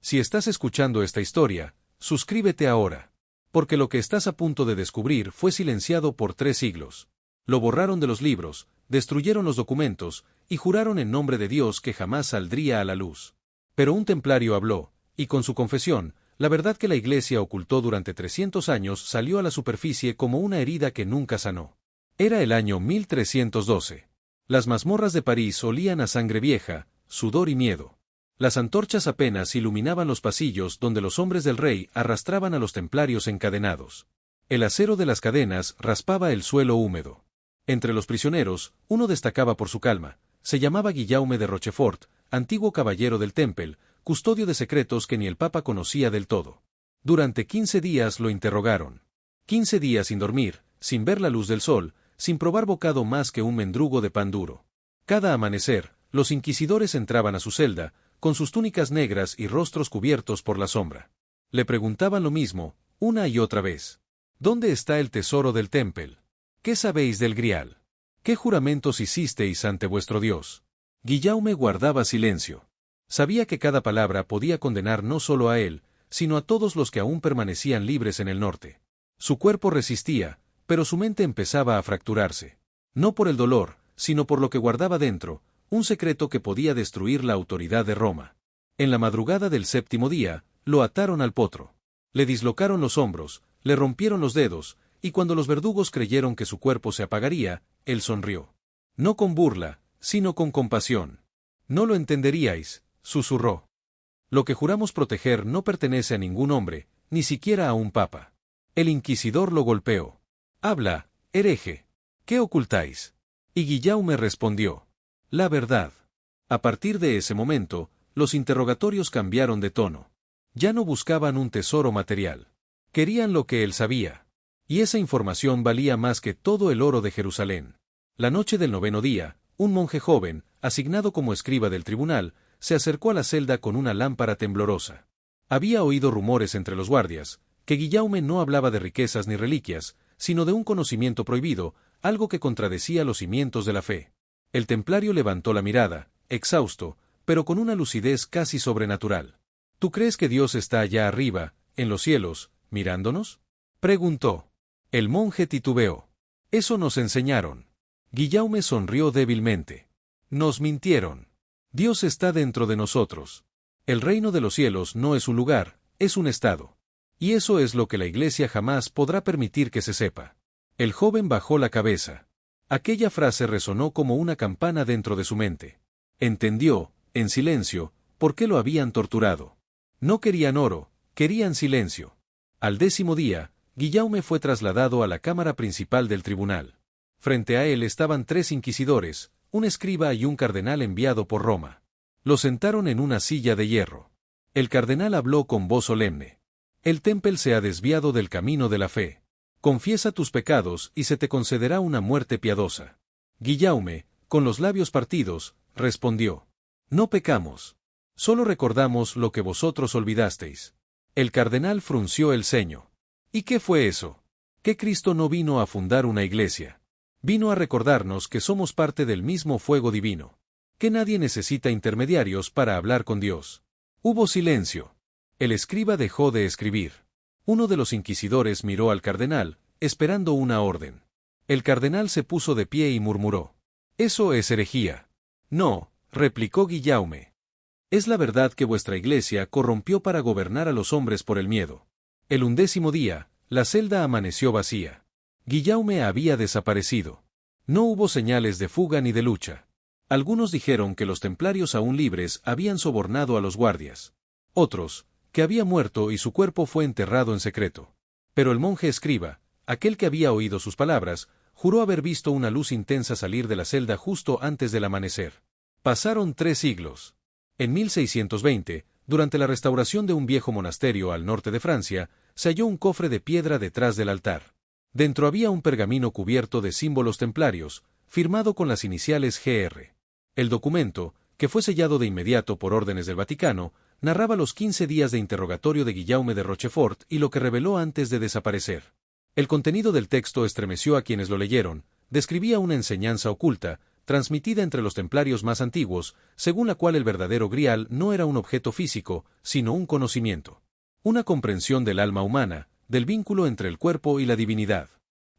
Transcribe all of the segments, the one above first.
Si estás escuchando esta historia, suscríbete ahora. Porque lo que estás a punto de descubrir fue silenciado por 3 siglos. Lo borraron de los libros, destruyeron los documentos, y juraron en nombre de Dios que jamás saldría a la luz. Pero un templario habló, y con su confesión, la verdad que la Iglesia ocultó durante 300 años salió a la superficie como una herida que nunca sanó. Era el año 1312. Las mazmorras de París olían a sangre vieja, sudor y miedo. Las antorchas apenas iluminaban los pasillos donde los hombres del rey arrastraban a los templarios encadenados. El acero de las cadenas raspaba el suelo húmedo. Entre los prisioneros, uno destacaba por su calma. Se llamaba Guillaume de Rochefort, antiguo caballero del Temple, custodio de secretos que ni el Papa conocía del todo. Durante 15 días lo interrogaron. 15 días sin dormir, sin ver la luz del sol, sin probar bocado más que un mendrugo de pan duro. Cada amanecer, los inquisidores entraban a su celda, con sus túnicas negras y rostros cubiertos por la sombra. Le preguntaban lo mismo, una y otra vez. ¿Dónde está el tesoro del Temple? ¿Qué sabéis del Grial? ¿Qué juramentos hicisteis ante vuestro Dios? Guillaume guardaba silencio. Sabía que cada palabra podía condenar no solo a él, sino a todos los que aún permanecían libres en el norte. Su cuerpo resistía, pero su mente empezaba a fracturarse. No por el dolor, sino por lo que guardaba dentro, un secreto que podía destruir la autoridad de Roma. En la madrugada del 7º día, lo ataron al potro. Le dislocaron los hombros, le rompieron los dedos, y cuando los verdugos creyeron que su cuerpo se apagaría, él sonrió. No con burla, sino con compasión. No lo entenderíais, susurró. Lo que juramos proteger no pertenece a ningún hombre, ni siquiera a un papa. El inquisidor lo golpeó. Habla, hereje. ¿Qué ocultáis? Y Guillaume respondió. La verdad. A partir de ese momento, los interrogatorios cambiaron de tono. Ya no buscaban un tesoro material. Querían lo que él sabía. Y esa información valía más que todo el oro de Jerusalén. La noche del 9º día, un monje joven, asignado como escriba del tribunal, se acercó a la celda con una lámpara temblorosa. Había oído rumores entre los guardias, que Guillaume no hablaba de riquezas ni reliquias, sino de un conocimiento prohibido, algo que contradecía los cimientos de la fe. El templario levantó la mirada, exhausto, pero con una lucidez casi sobrenatural. ¿Tú crees que Dios está allá arriba, en los cielos, mirándonos? Preguntó. El monje titubeó. Eso nos enseñaron. Guillaume sonrió débilmente. Nos mintieron. Dios está dentro de nosotros. El reino de los cielos no es un lugar, es un estado. Y eso es lo que la Iglesia jamás podrá permitir que se sepa. El joven bajó la cabeza. Aquella frase resonó como una campana dentro de su mente. Entendió, en silencio, por qué lo habían torturado. No querían oro, querían silencio. Al 10º día, Guillaume fue trasladado a la cámara principal del tribunal. Frente a él estaban 3 inquisidores, un escriba y un cardenal enviado por Roma. Lo sentaron en una silla de hierro. El cardenal habló con voz solemne. El Temple se ha desviado del camino de la fe. Confiesa tus pecados y se te concederá una muerte piadosa. Guillaume, con los labios partidos, respondió. No pecamos. Solo recordamos lo que vosotros olvidasteis. El cardenal frunció el ceño. ¿Y qué fue eso? ¿Que Cristo no vino a fundar una iglesia? Vino a recordarnos que somos parte del mismo fuego divino. Que nadie necesita intermediarios para hablar con Dios. Hubo silencio. El escriba dejó de escribir. Uno de los inquisidores miró al cardenal, esperando una orden. El cardenal se puso de pie y murmuró. Eso es herejía. No, replicó Guillaume. Es la verdad que vuestra iglesia corrompió para gobernar a los hombres por el miedo. El 11º día, la celda amaneció vacía. Guillaume había desaparecido. No hubo señales de fuga ni de lucha. Algunos dijeron que los templarios aún libres habían sobornado a los guardias. Otros, que había muerto y su cuerpo fue enterrado en secreto. Pero el monje escriba, aquel que había oído sus palabras, juró haber visto una luz intensa salir de la celda justo antes del amanecer. Pasaron 3 siglos. En 1620, durante la restauración de un viejo monasterio al norte de Francia, se halló un cofre de piedra detrás del altar. Dentro había un pergamino cubierto de símbolos templarios, firmado con las iniciales Gr. El documento, que fue sellado de inmediato por órdenes del Vaticano, narraba los 15 días de interrogatorio de Guillaume de Rochefort y lo que reveló antes de desaparecer. El contenido del texto estremeció a quienes lo leyeron, describía una enseñanza oculta, transmitida entre los templarios más antiguos, según la cual el verdadero grial no era un objeto físico, sino un conocimiento. Una comprensión del alma humana, del vínculo entre el cuerpo y la divinidad.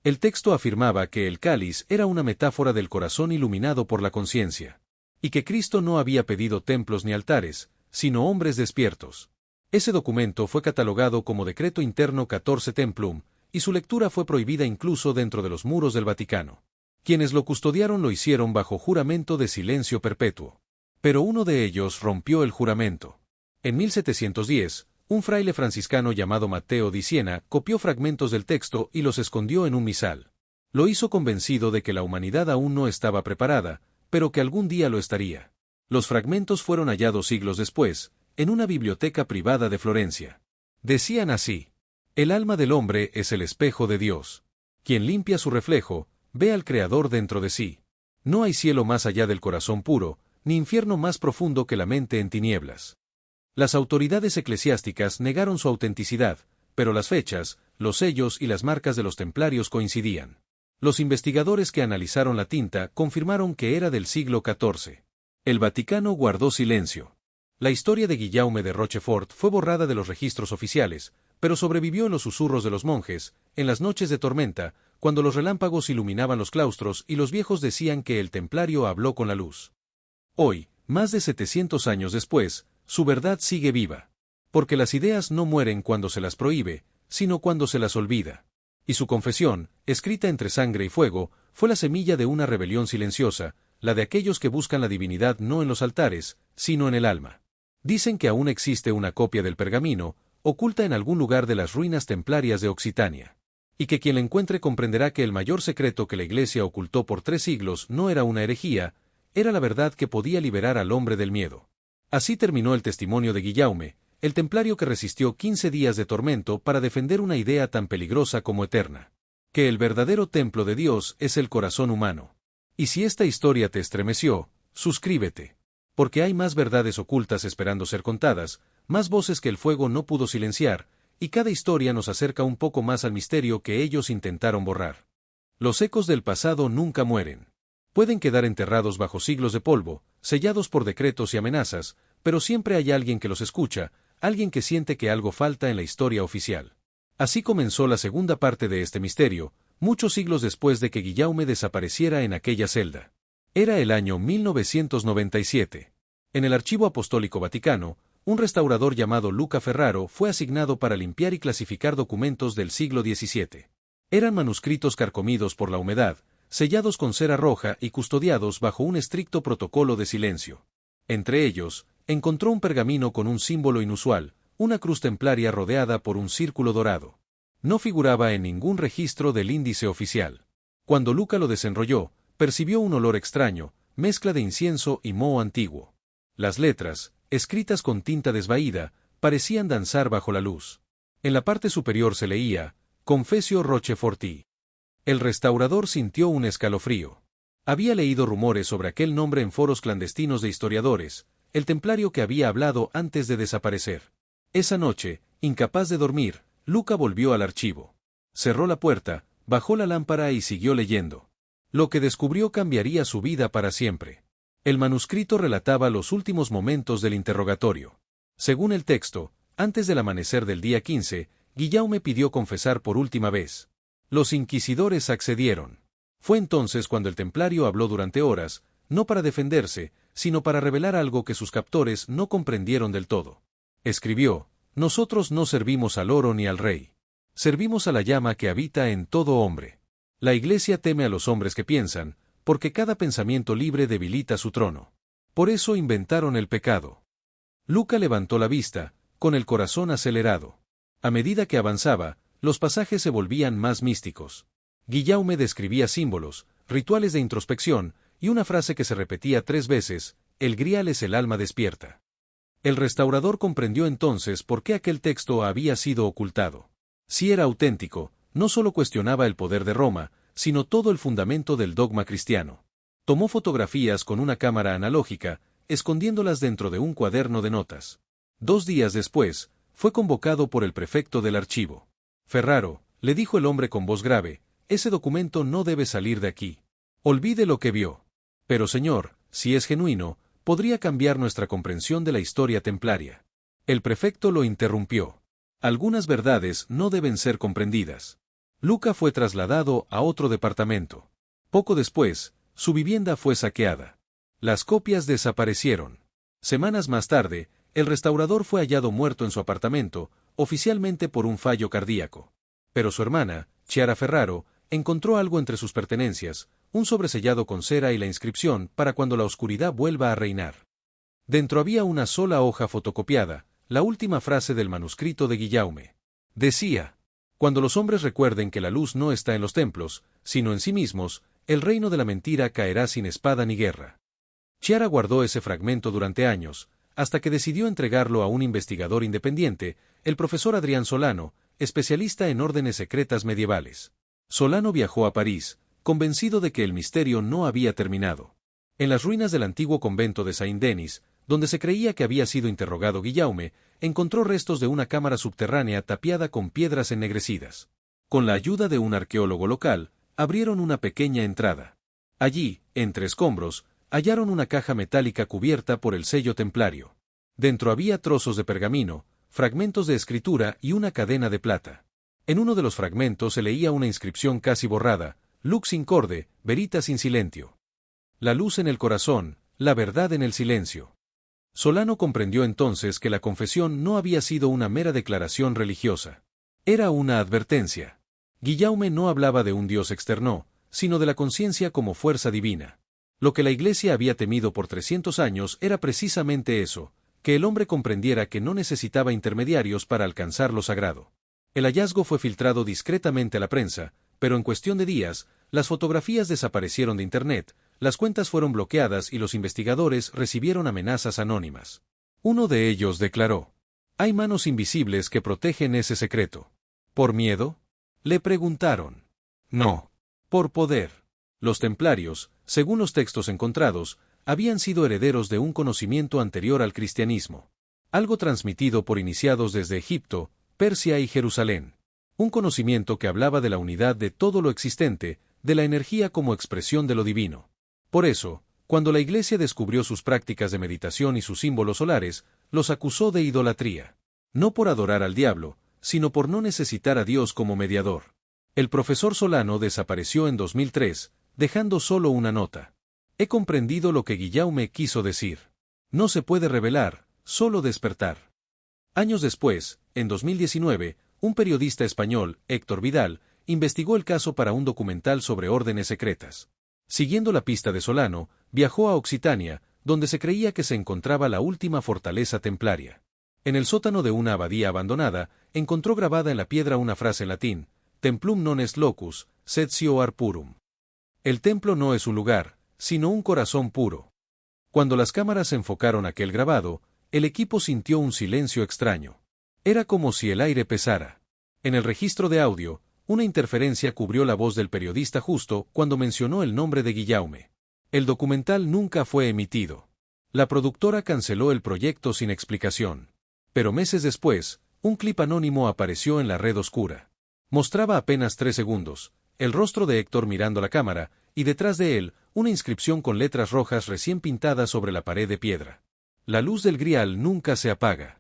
El texto afirmaba que el cáliz era una metáfora del corazón iluminado por la conciencia, y que Cristo no había pedido templos ni altares, sino hombres despiertos. Ese documento fue catalogado como Decreto Interno 14 Templum, y su lectura fue prohibida incluso dentro de los muros del Vaticano. Quienes lo custodiaron lo hicieron bajo juramento de silencio perpetuo. Pero uno de ellos rompió el juramento. En 1710, un fraile franciscano llamado Mateo di Siena copió fragmentos del texto y los escondió en un misal. Lo hizo convencido de que la humanidad aún no estaba preparada, pero que algún día lo estaría. Los fragmentos fueron hallados siglos después, en una biblioteca privada de Florencia. Decían así: el alma del hombre es el espejo de Dios. Quien limpia su reflejo, ve al Creador dentro de sí. No hay cielo más allá del corazón puro, ni infierno más profundo que la mente en tinieblas. Las autoridades eclesiásticas negaron su autenticidad, pero las fechas, los sellos y las marcas de los templarios coincidían. Los investigadores que analizaron la tinta confirmaron que era del siglo XIV. El Vaticano guardó silencio. La historia de Guillaume de Rochefort fue borrada de los registros oficiales, pero sobrevivió en los susurros de los monjes, en las noches de tormenta, cuando los relámpagos iluminaban los claustros y los viejos decían que el templario habló con la luz. Hoy, más de 700 años después, su verdad sigue viva. Porque las ideas no mueren cuando se las prohíbe, sino cuando se las olvida. Y su confesión, escrita entre sangre y fuego, fue la semilla de una rebelión silenciosa, la de aquellos que buscan la divinidad no en los altares, sino en el alma. Dicen que aún existe una copia del pergamino, oculta en algún lugar de las ruinas templarias de Occitania. Y que quien la encuentre comprenderá que el mayor secreto que la Iglesia ocultó por 3 siglos no era una herejía, era la verdad que podía liberar al hombre del miedo. Así terminó el testimonio de Guillaume, el templario que resistió 15 días de tormento para defender una idea tan peligrosa como eterna. Que el verdadero templo de Dios es el corazón humano. Y si esta historia te estremeció, suscríbete. Porque hay más verdades ocultas esperando ser contadas, más voces que el fuego no pudo silenciar, y cada historia nos acerca un poco más al misterio que ellos intentaron borrar. Los ecos del pasado nunca mueren. Pueden quedar enterrados bajo siglos de polvo, sellados por decretos y amenazas, pero siempre hay alguien que los escucha, alguien que siente que algo falta en la historia oficial. Así comenzó la segunda parte de este misterio, muchos siglos después de que Guillaume desapareciera en aquella celda. Era el año 1997. En el Archivo Apostólico Vaticano, un restaurador llamado Luca Ferraro fue asignado para limpiar y clasificar documentos del siglo XVII. Eran manuscritos carcomidos por la humedad, sellados con cera roja y custodiados bajo un estricto protocolo de silencio. Entre ellos, encontró un pergamino con un símbolo inusual, una cruz templaria rodeada por un círculo dorado. No figuraba en ningún registro del índice oficial. Cuando Luca lo desenrolló, percibió un olor extraño, mezcla de incienso y moho antiguo. Las letras, escritas con tinta desvaída, parecían danzar bajo la luz. En la parte superior se leía, Confessio Rocheforti. El restaurador sintió un escalofrío. Había leído rumores sobre aquel nombre en foros clandestinos de historiadores, el templario que había hablado antes de desaparecer. Esa noche, incapaz de dormir, Luca volvió al archivo. Cerró la puerta, bajó la lámpara y siguió leyendo. Lo que descubrió cambiaría su vida para siempre. El manuscrito relataba los últimos momentos del interrogatorio. Según el texto, antes del amanecer del día 15, Guillaume pidió confesar por última vez. Los inquisidores accedieron. Fue entonces cuando el templario habló durante horas, no para defenderse, sino para revelar algo que sus captores no comprendieron del todo. Escribió: nosotros no servimos al oro ni al rey. Servimos a la llama que habita en todo hombre. La Iglesia teme a los hombres que piensan, porque cada pensamiento libre debilita su trono. Por eso inventaron el pecado. Luca levantó la vista, con el corazón acelerado. A medida que avanzaba, los pasajes se volvían más místicos. Guillaume describía símbolos, rituales de introspección, y una frase que se repetía 3 veces: el grial es el alma despierta. El restaurador comprendió entonces por qué aquel texto había sido ocultado. Si era auténtico, no solo cuestionaba el poder de Roma, sino todo el fundamento del dogma cristiano. Tomó fotografías con una cámara analógica, escondiéndolas dentro de un cuaderno de notas. 2 días después, fue convocado por el prefecto del archivo. Ferraro, le dijo el hombre con voz grave, ese documento no debe salir de aquí. Olvide lo que vio. Pero señor, si es genuino, podría cambiar nuestra comprensión de la historia templaria. El prefecto lo interrumpió. Algunas verdades no deben ser comprendidas. Luca fue trasladado a otro departamento. Poco después, su vivienda fue saqueada. Las copias desaparecieron. Semanas más tarde, el restaurador fue hallado muerto en su apartamento, oficialmente por un fallo cardíaco. Pero su hermana, Chiara Ferraro, encontró algo entre sus pertenencias, un sobresellado con cera y la inscripción para cuando la oscuridad vuelva a reinar. Dentro había una sola hoja fotocopiada, la última frase del manuscrito de Guillaume. Decía: cuando los hombres recuerden que la luz no está en los templos, sino en sí mismos, el reino de la mentira caerá sin espada ni guerra. Chiara guardó ese fragmento durante años, hasta que decidió entregarlo a un investigador independiente, el profesor Adrián Solano, especialista en órdenes secretas medievales. Solano viajó a París, convencido de que el misterio no había terminado. En las ruinas del antiguo convento de Saint-Denis, donde se creía que había sido interrogado Guillaume, encontró restos de una cámara subterránea tapiada con piedras ennegrecidas. Con la ayuda de un arqueólogo local, abrieron una pequeña entrada. Allí, entre escombros, hallaron una caja metálica cubierta por el sello templario. Dentro había trozos de pergamino, fragmentos de escritura y una cadena de plata. En uno de los fragmentos se leía una inscripción casi borrada: Lux incorde, veritas in silentio. La luz en el corazón, la verdad en el silencio. Solano comprendió entonces que la confesión no había sido una mera declaración religiosa. Era una advertencia. Guillaume no hablaba de un Dios externo, sino de la conciencia como fuerza divina. Lo que la Iglesia había temido por 300 años era precisamente eso, que el hombre comprendiera que no necesitaba intermediarios para alcanzar lo sagrado. El hallazgo fue filtrado discretamente a la prensa, pero en cuestión de días, las fotografías desaparecieron de Internet, las cuentas fueron bloqueadas y los investigadores recibieron amenazas anónimas. Uno de ellos declaró: «Hay manos invisibles que protegen ese secreto». ¿Por miedo?, le preguntaron. No. Por poder. Los templarios, según los textos encontrados, habían sido herederos de un conocimiento anterior al cristianismo. Algo transmitido por iniciados desde Egipto, Persia y Jerusalén. Un conocimiento que hablaba de la unidad de todo lo existente, de la energía como expresión de lo divino. Por eso, cuando la Iglesia descubrió sus prácticas de meditación y sus símbolos solares, los acusó de idolatría. No por adorar al diablo, sino por no necesitar a Dios como mediador. El profesor Solano desapareció en 2003, dejando solo una nota. He comprendido lo que Guillaume quiso decir. No se puede revelar, solo despertar. Años después, en 2019, un periodista español, Héctor Vidal, investigó el caso para un documental sobre órdenes secretas. Siguiendo la pista de Solano, viajó a Occitania, donde se creía que se encontraba la última fortaleza templaria. En el sótano de una abadía abandonada, encontró grabada en la piedra una frase en latín: Templum non est locus, sed sioar purum. El templo no es un lugar, sino un corazón puro. Cuando las cámaras enfocaron aquel grabado, el equipo sintió un silencio extraño. Era como si el aire pesara. En el registro de audio, una interferencia cubrió la voz del periodista justo cuando mencionó el nombre de Guillaume. El documental nunca fue emitido. La productora canceló el proyecto sin explicación. Pero meses después, un clip anónimo apareció en la red oscura. Mostraba apenas 3 segundos, el rostro de Héctor mirando la cámara, y detrás de él, una inscripción con letras rojas recién pintadas sobre la pared de piedra. La luz del grial nunca se apaga.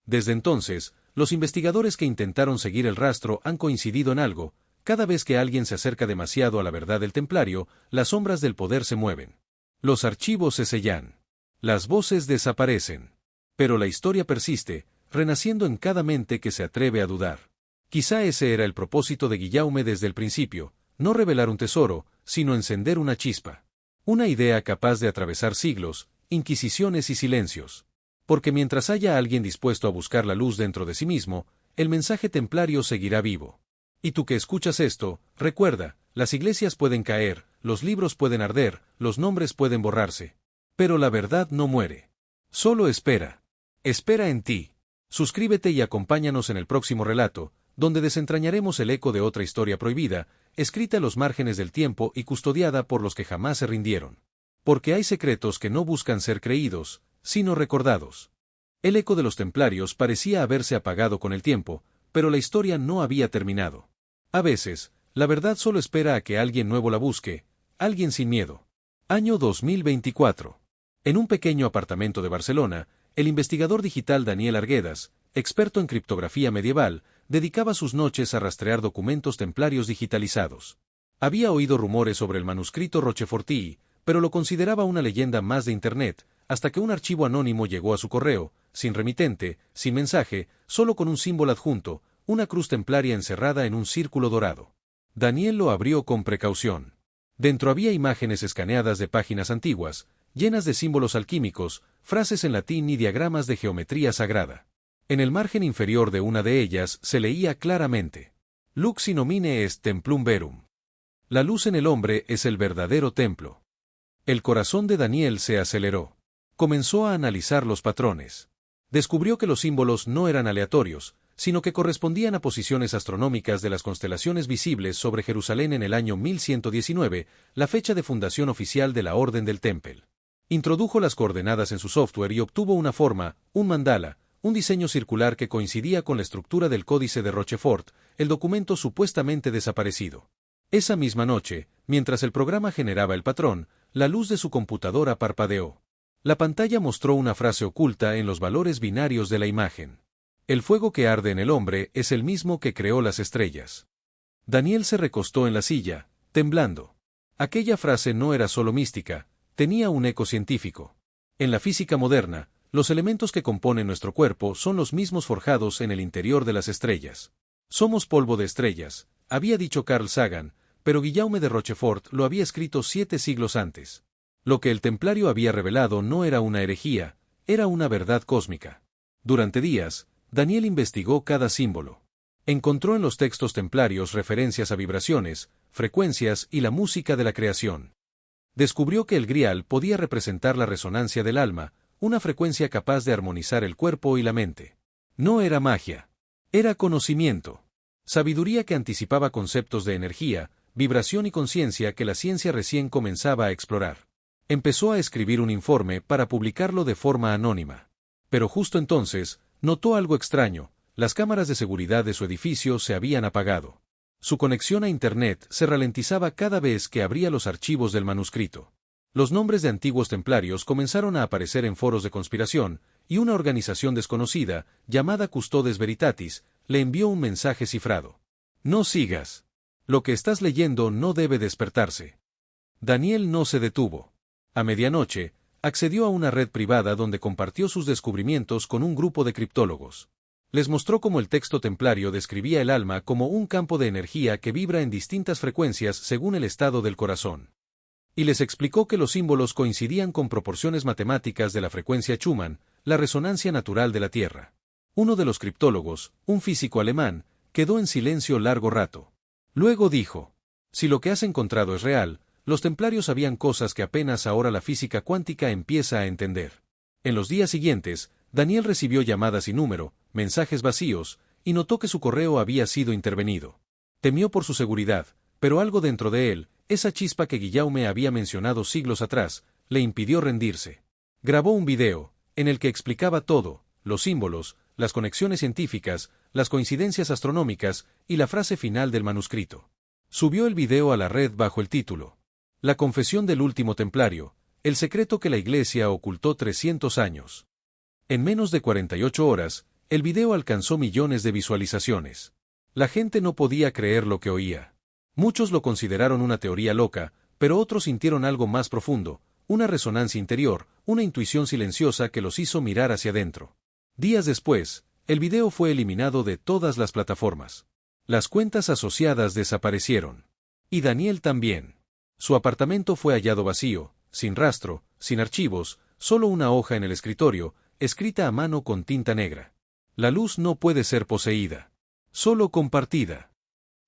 Desde entonces, los investigadores que intentaron seguir el rastro han coincidido en algo: cada vez que alguien se acerca demasiado a la verdad del templario, las sombras del poder se mueven. Los archivos se sellan. Las voces desaparecen. Pero la historia persiste, renaciendo en cada mente que se atreve a dudar. Quizá ese era el propósito de Guillaume desde el principio: no revelar un tesoro, sino encender una chispa. Una idea capaz de atravesar siglos, inquisiciones y silencios. Porque mientras haya alguien dispuesto a buscar la luz dentro de sí mismo, el mensaje templario seguirá vivo. Y tú que escuchas esto, recuerda: las iglesias pueden caer, los libros pueden arder, los nombres pueden borrarse. Pero la verdad no muere. Solo espera. Espera en ti. Suscríbete y acompáñanos en el próximo relato, donde desentrañaremos el eco de otra historia prohibida, escrita a los márgenes del tiempo y custodiada por los que jamás se rindieron. Porque hay secretos que no buscan ser creídos, sino recordados. El eco de los templarios parecía haberse apagado con el tiempo, pero la historia no había terminado. A veces, la verdad solo espera a que alguien nuevo la busque, alguien sin miedo. Año 2024. En un pequeño apartamento de Barcelona, el investigador digital Daniel Arguedas, experto en criptografía medieval, dedicaba sus noches a rastrear documentos templarios digitalizados. Había oído rumores sobre el manuscrito Rochefortii, pero lo consideraba una leyenda más de Internet, hasta que un archivo anónimo llegó a su correo, sin remitente, sin mensaje, solo con un símbolo adjunto, una cruz templaria encerrada en un círculo dorado. Daniel lo abrió con precaución. Dentro había imágenes escaneadas de páginas antiguas, llenas de símbolos alquímicos, frases en latín y diagramas de geometría sagrada. En el margen inferior de una de ellas se leía claramente: Lux in homine est templum verum. La luz en el hombre es el verdadero templo. El corazón de Daniel se aceleró. Comenzó a analizar los patrones. Descubrió que los símbolos no eran aleatorios, sino que correspondían a posiciones astronómicas de las constelaciones visibles sobre Jerusalén en el año 1119, la fecha de fundación oficial de la Orden del Temple. Introdujo las coordenadas en su software y obtuvo una forma, un mandala, un diseño circular que coincidía con la estructura del Códice de Rochefort, el documento supuestamente desaparecido. Esa misma noche, mientras el programa generaba el patrón, la luz de su computadora parpadeó. La pantalla mostró una frase oculta en los valores binarios de la imagen. El fuego que arde en el hombre es el mismo que creó las estrellas. Daniel se recostó en la silla, temblando. Aquella frase no era solo mística, tenía un eco científico. En la física moderna, los elementos que componen nuestro cuerpo son los mismos forjados en el interior de las estrellas. Somos polvo de estrellas, había dicho Carl Sagan, pero Guillaume de Rochefort lo había escrito 7 siglos antes. Lo que el templario había revelado no era una herejía, era una verdad cósmica. Durante días, Daniel investigó cada símbolo. Encontró en los textos templarios referencias a vibraciones, frecuencias y la música de la creación. Descubrió que el grial podía representar la resonancia del alma, una frecuencia capaz de armonizar el cuerpo y la mente. No era magia. Era conocimiento. Sabiduría que anticipaba conceptos de energía, vibración y conciencia que la ciencia recién comenzaba a explorar. Empezó a escribir un informe para publicarlo de forma anónima. Pero justo entonces, notó algo extraño: las cámaras de seguridad de su edificio se habían apagado. Su conexión a Internet se ralentizaba cada vez que abría los archivos del manuscrito. Los nombres de antiguos templarios comenzaron a aparecer en foros de conspiración, y una organización desconocida, llamada Custodes Veritatis, le envió un mensaje cifrado. No sigas. Lo que estás leyendo no debe despertarse. Daniel no se detuvo. A medianoche, accedió a una red privada donde compartió sus descubrimientos con un grupo de criptólogos. Les mostró cómo el texto templario describía el alma como un campo de energía que vibra en distintas frecuencias según el estado del corazón. Y les explicó que los símbolos coincidían con proporciones matemáticas de la frecuencia Schumann, la resonancia natural de la Tierra. Uno de los criptólogos, un físico alemán, quedó en silencio largo rato. Luego dijo: si lo que has encontrado es real, los templarios sabían cosas que apenas ahora la física cuántica empieza a entender. En los días siguientes, Daniel recibió llamadas sin número, mensajes vacíos, y notó que su correo había sido intervenido. Temió por su seguridad, pero algo dentro de él, esa chispa que Guillaume había mencionado siglos atrás, le impidió rendirse. Grabó un video, en el que explicaba todo: los símbolos, las conexiones científicas, las coincidencias astronómicas y la frase final del manuscrito. Subió el video a la red bajo el título: La confesión del último templario, el secreto que la Iglesia ocultó 300 años. En menos de 48 horas, el video alcanzó millones de visualizaciones. La gente no podía creer lo que oía. Muchos lo consideraron una teoría loca, pero otros sintieron algo más profundo, una resonancia interior, una intuición silenciosa que los hizo mirar hacia adentro. Días después, el video fue eliminado de todas las plataformas. Las cuentas asociadas desaparecieron. Y Daniel también. Su apartamento fue hallado vacío, sin rastro, sin archivos, solo una hoja en el escritorio, escrita a mano con tinta negra. La luz no puede ser poseída, solo compartida.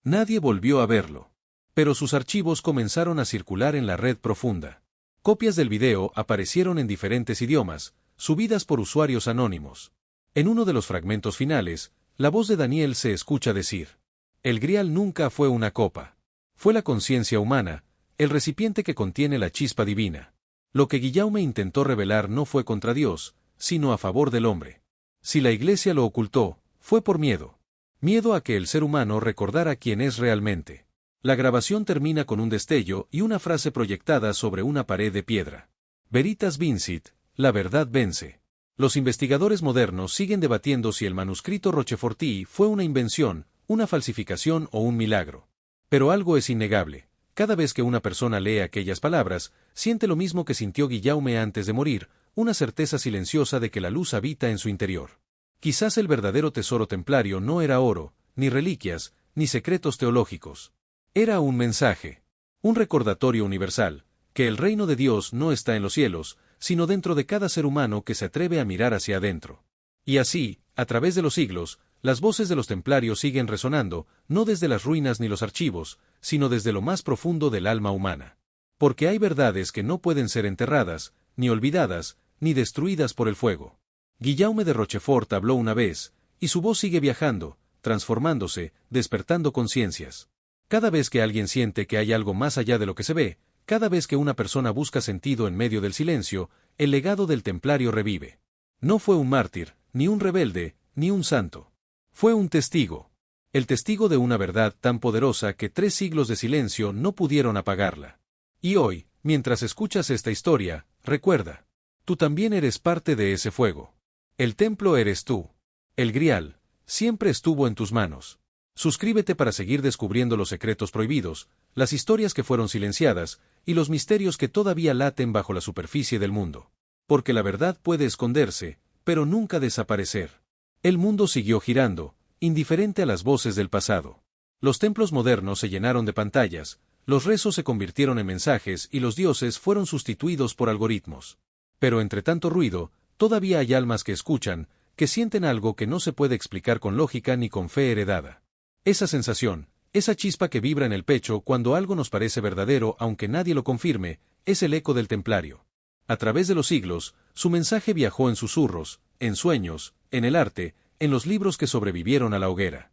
Nadie volvió a verlo. Pero sus archivos comenzaron a circular en la red profunda. Copias del video aparecieron en diferentes idiomas, subidas por usuarios anónimos. En uno de los fragmentos finales, la voz de Daniel se escucha decir: el grial nunca fue una copa. Fue la conciencia humana, el recipiente que contiene la chispa divina. Lo que Guillaume intentó revelar no fue contra Dios, sino a favor del hombre. Si la Iglesia lo ocultó, fue por miedo. Miedo a que el ser humano recordara quién es realmente. La grabación termina con un destello y una frase proyectada sobre una pared de piedra. Veritas vincit, la verdad vence. Los investigadores modernos siguen debatiendo si el manuscrito Rocheforti fue una invención, una falsificación o un milagro. Pero algo es innegable. Cada vez que una persona lee aquellas palabras, siente lo mismo que sintió Guillaume antes de morir, una certeza silenciosa de que la luz habita en su interior. Quizás el verdadero tesoro templario no era oro, ni reliquias, ni secretos teológicos. Era un mensaje, un recordatorio universal, que el reino de Dios no está en los cielos, sino dentro de cada ser humano que se atreve a mirar hacia adentro. Y así, a través de los siglos, las voces de los templarios siguen resonando, no desde las ruinas ni los archivos, sino desde lo más profundo del alma humana. Porque hay verdades que no pueden ser enterradas, ni olvidadas, ni destruidas por el fuego. Guillaume de Rochefort habló una vez, y su voz sigue viajando, transformándose, despertando conciencias. Cada vez que alguien siente que hay algo más allá de lo que se ve, cada vez que una persona busca sentido en medio del silencio, el legado del templario revive. No fue un mártir, ni un rebelde, ni un santo. Fue un testigo. El testigo de una verdad tan poderosa que 3 siglos de silencio no pudieron apagarla. Y hoy, mientras escuchas esta historia, recuerda. Tú también eres parte de ese fuego. El templo eres tú. El grial, siempre estuvo en tus manos. Suscríbete para seguir descubriendo los secretos prohibidos, las historias que fueron silenciadas, y los misterios que todavía laten bajo la superficie del mundo. Porque la verdad puede esconderse, pero nunca desaparecer. El mundo siguió girando, indiferente a las voces del pasado. Los templos modernos se llenaron de pantallas, los rezos se convirtieron en mensajes y los dioses fueron sustituidos por algoritmos. Pero entre tanto ruido, todavía hay almas que escuchan, que sienten algo que no se puede explicar con lógica ni con fe heredada. Esa sensación, esa chispa que vibra en el pecho cuando algo nos parece verdadero aunque nadie lo confirme, es el eco del templario. A través de los siglos, su mensaje viajó en susurros, en sueños, en el arte, en los libros que sobrevivieron a la hoguera.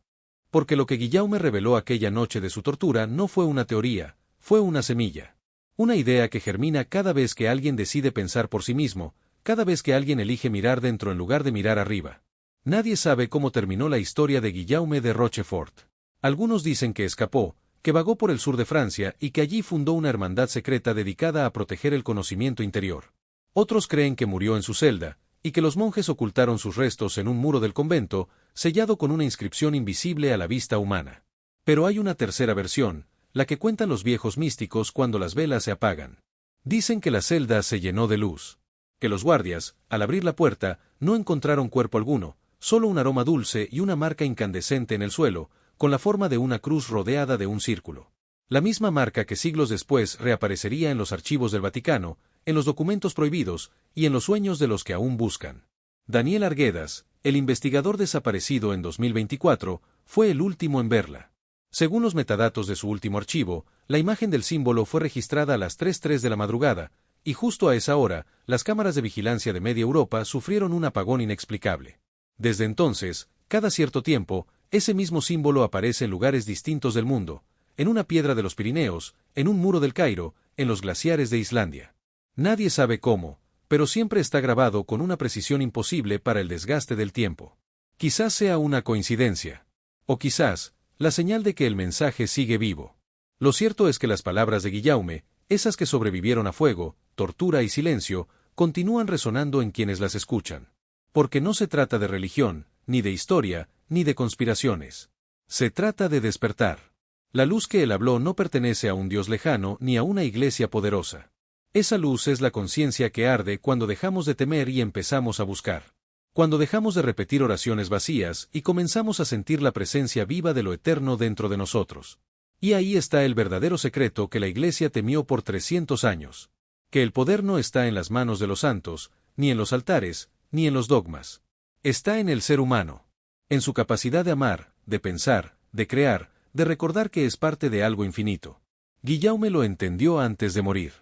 Porque lo que Guillaume reveló aquella noche de su tortura no fue una teoría, fue una semilla. Una idea que germina cada vez que alguien decide pensar por sí mismo, cada vez que alguien elige mirar dentro en lugar de mirar arriba. Nadie sabe cómo terminó la historia de Guillaume de Rochefort. Algunos dicen que escapó, que vagó por el sur de Francia y que allí fundó una hermandad secreta dedicada a proteger el conocimiento interior. Otros creen que murió en su celda, y que los monjes ocultaron sus restos en un muro del convento, sellado con una inscripción invisible a la vista humana. Pero hay una tercera versión, la que cuentan los viejos místicos cuando las velas se apagan. Dicen que la celda se llenó de luz. Que los guardias, al abrir la puerta, no encontraron cuerpo alguno, solo un aroma dulce y una marca incandescente en el suelo, con la forma de una cruz rodeada de un círculo. La misma marca que siglos después reaparecería en los archivos del Vaticano, en los documentos prohibidos, y en los sueños de los que aún buscan. Daniel Arguedas, el investigador desaparecido en 2024, fue el último en verla. Según los metadatos de su último archivo, la imagen del símbolo fue registrada a las 3:03 de la madrugada, y justo a esa hora, las cámaras de vigilancia de media Europa sufrieron un apagón inexplicable. Desde entonces, cada cierto tiempo, ese mismo símbolo aparece en lugares distintos del mundo, en una piedra de los Pirineos, en un muro del Cairo, en los glaciares de Islandia. Nadie sabe cómo, pero siempre está grabado con una precisión imposible para el desgaste del tiempo. Quizás sea una coincidencia. O quizás, la señal de que el mensaje sigue vivo. Lo cierto es que las palabras de Guillaume, esas que sobrevivieron a fuego, tortura y silencio, continúan resonando en quienes las escuchan. Porque no se trata de religión, ni de historia, ni de conspiraciones. Se trata de despertar. La luz que él habló no pertenece a un Dios lejano ni a una iglesia poderosa. Esa luz es la conciencia que arde cuando dejamos de temer y empezamos a buscar. Cuando dejamos de repetir oraciones vacías y comenzamos a sentir la presencia viva de lo eterno dentro de nosotros. Y ahí está el verdadero secreto que la iglesia temió por 300 años. Que el poder no está en las manos de los santos, ni en los altares, ni en los dogmas. Está en el ser humano. En su capacidad de amar, de pensar, de crear, de recordar que es parte de algo infinito. Guillaume lo entendió antes de morir.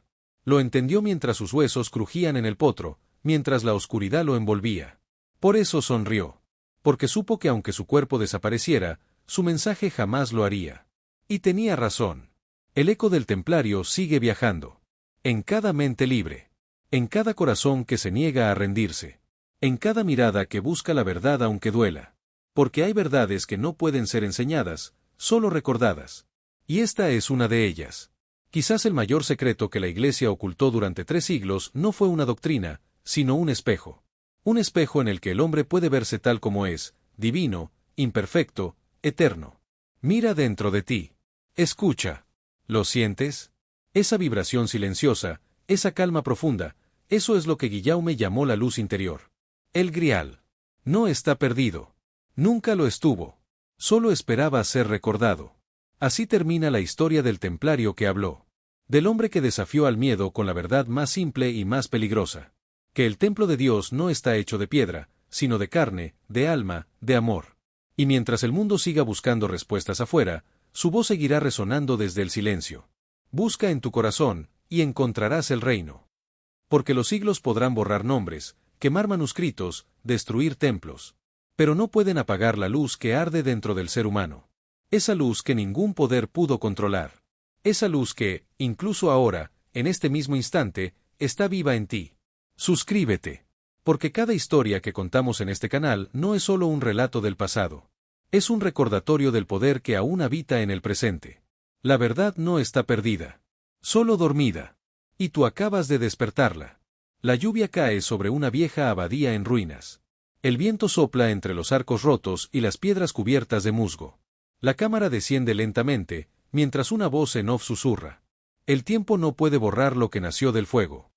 Lo entendió mientras sus huesos crujían en el potro, mientras la oscuridad lo envolvía. Por eso sonrió. Porque supo que aunque su cuerpo desapareciera, su mensaje jamás lo haría. Y tenía razón. El eco del templario sigue viajando. En cada mente libre. En cada corazón que se niega a rendirse. En cada mirada que busca la verdad aunque duela. Porque hay verdades que no pueden ser enseñadas, solo recordadas. Y esta es una de ellas. Quizás el mayor secreto que la Iglesia ocultó durante 3 siglos no fue una doctrina, sino un espejo. Un espejo en el que el hombre puede verse tal como es, divino, imperfecto, eterno. Mira dentro de ti. Escucha. ¿Lo sientes? Esa vibración silenciosa, esa calma profunda, eso es lo que Guillaume llamó la luz interior. El Grial. No está perdido. Nunca lo estuvo. Solo esperaba ser recordado. Así termina la historia del templario que habló. Del hombre que desafió al miedo con la verdad más simple y más peligrosa. Que el templo de Dios no está hecho de piedra, sino de carne, de alma, de amor. Y mientras el mundo siga buscando respuestas afuera, su voz seguirá resonando desde el silencio. Busca en tu corazón, y encontrarás el reino. Porque los siglos podrán borrar nombres, quemar manuscritos, destruir templos. Pero no pueden apagar la luz que arde dentro del ser humano. Esa luz que ningún poder pudo controlar. Esa luz que, incluso ahora, en este mismo instante, está viva en ti. Suscríbete. Porque cada historia que contamos en este canal no es solo un relato del pasado. Es un recordatorio del poder que aún habita en el presente. La verdad no está perdida. Solo dormida. Y tú acabas de despertarla. La lluvia cae sobre una vieja abadía en ruinas. El viento sopla entre los arcos rotos y las piedras cubiertas de musgo. La cámara desciende lentamente, mientras una voz en off susurra. El tiempo no puede borrar lo que nació del fuego.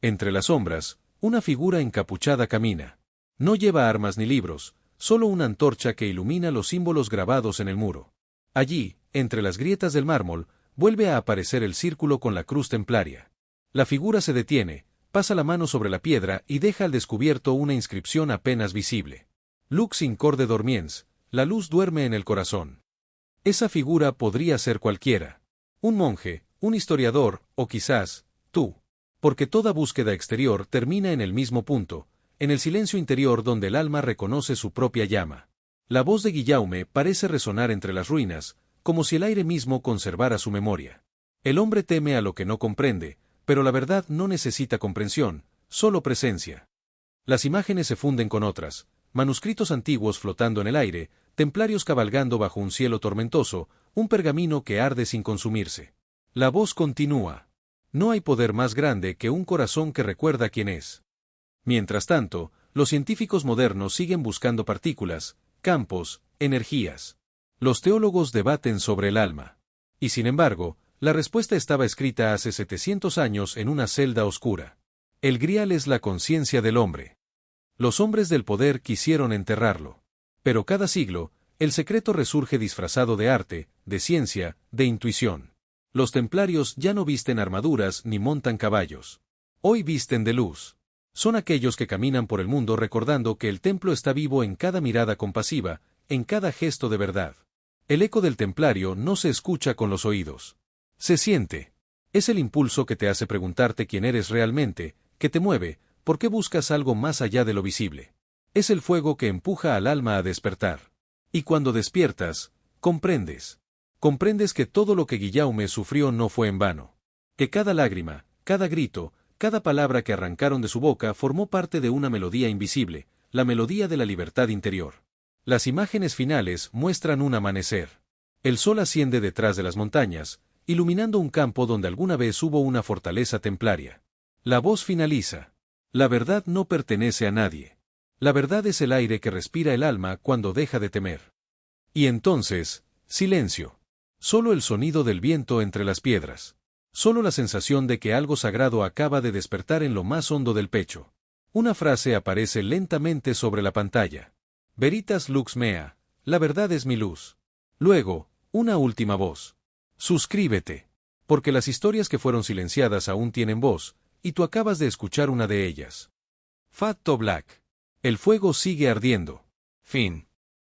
Entre las sombras, una figura encapuchada camina. No lleva armas ni libros, solo una antorcha que ilumina los símbolos grabados en el muro. Allí, entre las grietas del mármol, vuelve a aparecer el círculo con la cruz templaria. La figura se detiene, pasa la mano sobre la piedra y deja al descubierto una inscripción apenas visible. Lux incorde dormiens, la luz duerme en el corazón. Esa figura podría ser cualquiera. Un monje, un historiador, o quizás, tú. Porque toda búsqueda exterior termina en el mismo punto, en el silencio interior donde el alma reconoce su propia llama. La voz de Guillaume parece resonar entre las ruinas, como si el aire mismo conservara su memoria. El hombre teme a lo que no comprende, pero la verdad no necesita comprensión, solo presencia. Las imágenes se funden con otras, manuscritos antiguos flotando en el aire, templarios cabalgando bajo un cielo tormentoso, un pergamino que arde sin consumirse. La voz continúa. No hay poder más grande que un corazón que recuerda quién es. Mientras tanto, los científicos modernos siguen buscando partículas, campos, energías. Los teólogos debaten sobre el alma. Y sin embargo, la respuesta estaba escrita hace 700 años en una celda oscura. El Grial es la conciencia del hombre. Los hombres del poder quisieron enterrarlo. Pero cada siglo, el secreto resurge disfrazado de arte, de ciencia, de intuición. Los templarios ya no visten armaduras ni montan caballos. Hoy visten de luz. Son aquellos que caminan por el mundo recordando que el templo está vivo en cada mirada compasiva, en cada gesto de verdad. El eco del templario no se escucha con los oídos. Se siente. Es el impulso que te hace preguntarte quién eres realmente, que te mueve, por qué buscas algo más allá de lo visible. Es el fuego que empuja al alma a despertar. Y cuando despiertas, comprendes. Comprendes que todo lo que Guillaume sufrió no fue en vano. Que cada lágrima, cada grito, cada palabra que arrancaron de su boca formó parte de una melodía invisible, la melodía de la libertad interior. Las imágenes finales muestran un amanecer. El sol asciende detrás de las montañas, iluminando un campo donde alguna vez hubo una fortaleza templaria. La voz finaliza. La verdad no pertenece a nadie. La verdad es el aire que respira el alma cuando deja de temer. Y entonces, silencio. Solo el sonido del viento entre las piedras. Solo la sensación de que algo sagrado acaba de despertar en lo más hondo del pecho. Una frase aparece lentamente sobre la pantalla. Veritas lux mea, la verdad es mi luz. Luego, una última voz. Suscríbete. Porque las historias que fueron silenciadas aún tienen voz, y tú acabas de escuchar una de ellas. Fat to Black. El fuego sigue ardiendo. Fin.